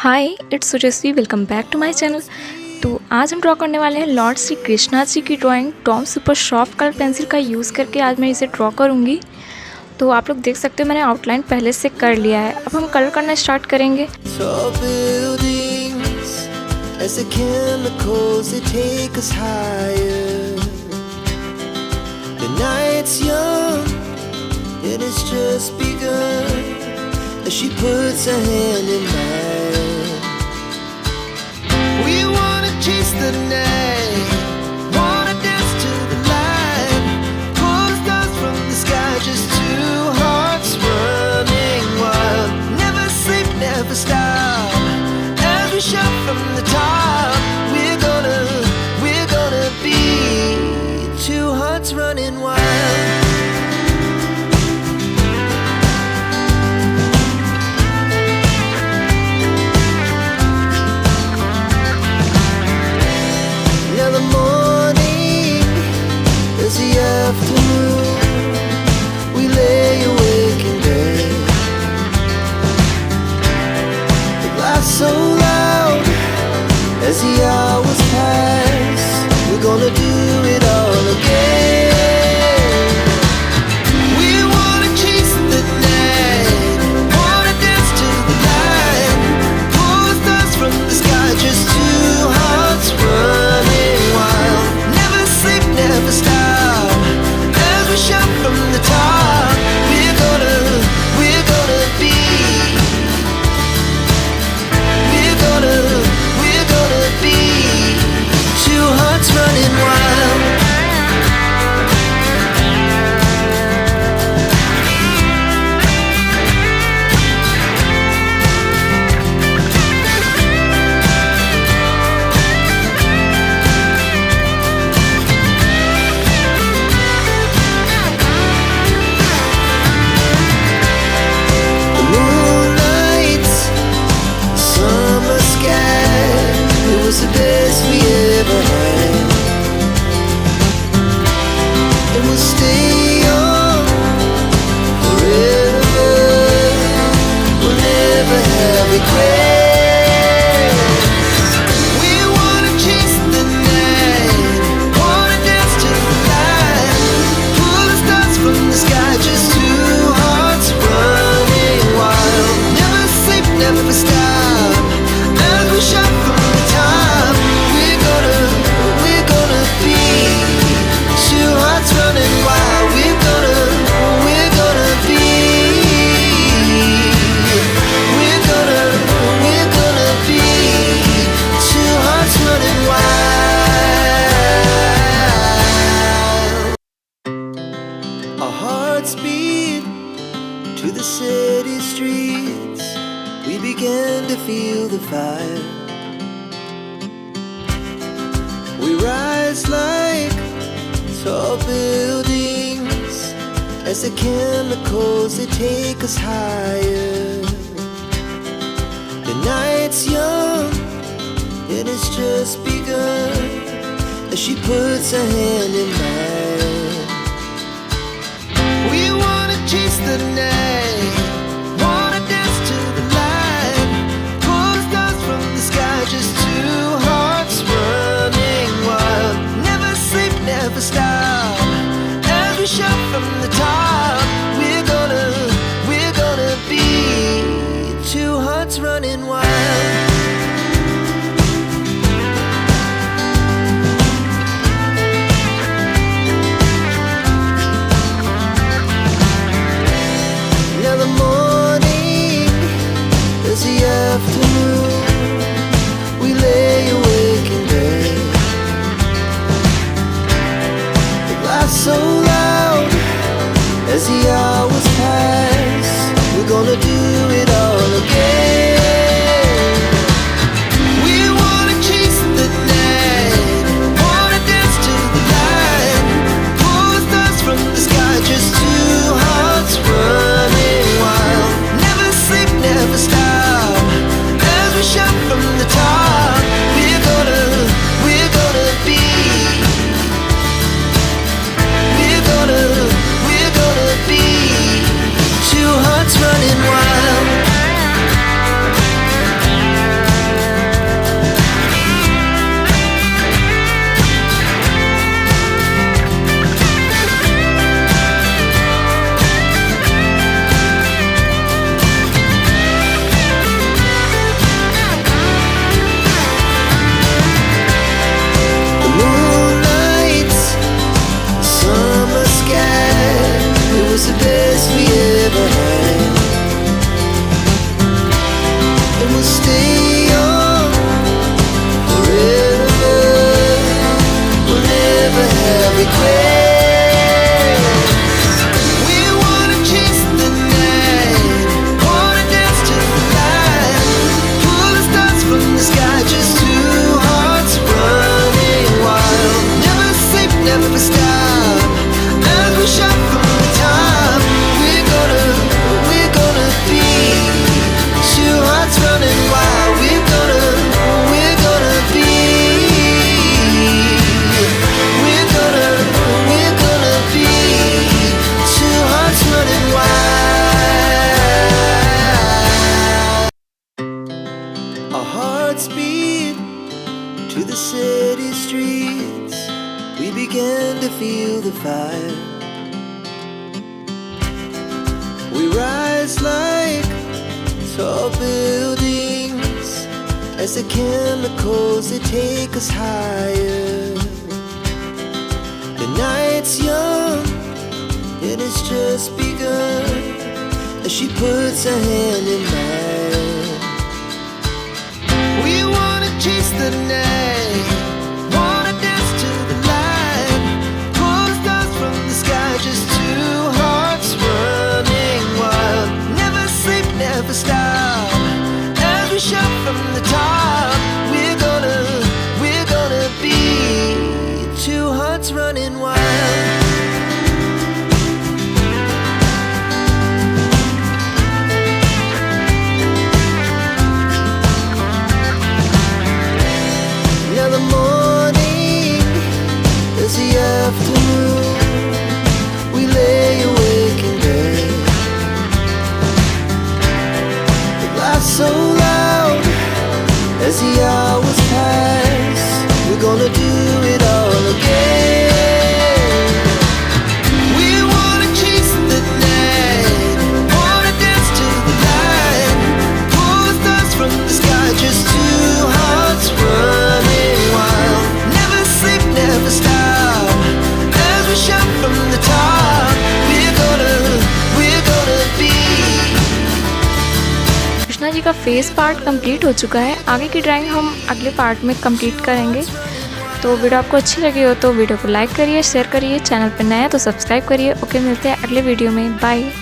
Hi it's Sujaswi, welcome back to my channel. तो आज हम ड्रॉ करने वाले हैं लॉर्ड श्री कृष्णा जी की drawing Tom super soft colour pencil का यूज़ करके। आज मैं इसे ड्रॉ करूँगी। तो आप लोग देख सकते हो मैंने आउटलाइन पहले से कर लिया है। अब हम कलर करना स्टार्ट करेंगे। She puts her hand in mine. We wanna chase the night, wanna dance to the light, pull the stars from the sky, just two hearts running wild. Never sleep, never stop, as we shout from the top. We're gonna be two hearts running wild. Afternoon, we lay awake in bed. The glass so loud as the hours pass. We're gonna do it all again. We wanna chase the night, wanna dance to the light, pull the stars from the sky, just two hearts running wild. Never sleep, never stop. Shout from the top. We're gonna be. We're gonna be two hearts running wild. The best we ever had, and we'll stay on forever. We'll never have regrets. We wanna chase the night, wanna dance to the light, pull the stars from the sky, just two hearts running wild. Never sleep, never stop, as we shout from the top. Running wild, we're gonna be, we're gonna be two hearts running wild. Our hearts beat to the city streets. We began to feel the fire. We rise like tall buildings as the chemicals they take us higher. The night's young and it's just begun as she puts her hand in mine. We wanna chase the night, wanna dance to the light, pull the stars from the sky, just two hearts running wild. Never sleep, never stop, as we shout from the top. We're gonna be two hearts running wild. Now the morning is the afternoon. We lay awake in bed. So loud as the hours pass. We're gonna do it all again. We wanna chase the night, wanna dance to the light, pull the stars from the sky, just two hearts running wild. Never sleep, never stop, Our hearts beat to the city streets. We began to feel the fire. We rise like tall buildings as the chemicals, they take us higher. The night's young and it's just begun as she puts her hand in mine. We wanna chase the night, wanna dance to the light, pull stars from the sky, just two hearts running wild. Never sleep, never stop, as we shout from the top. We're gonna be two hearts running wild. Now the morning is the afternoon. We lay awake in bed. The laughs so loud as the hours pass. We're gonna do it all again. We wanna chase the night, wanna dance to the light, pull stars from the sky, just two hearts running wild. Never sleep, never stop, as we shout from the top. We're gonna be. Krishna ji का face part complete हो चुका है। आगे की drawing हम अगले part में complete करेंगे। तो वीडियो आपको अच्छी लगी हो तो वीडियो को लाइक करिए, शेयर करिए, चैनल पर नया है तो सब्सक्राइब करिए। ओके, मिलते हैं अगले वीडियो में। बाय।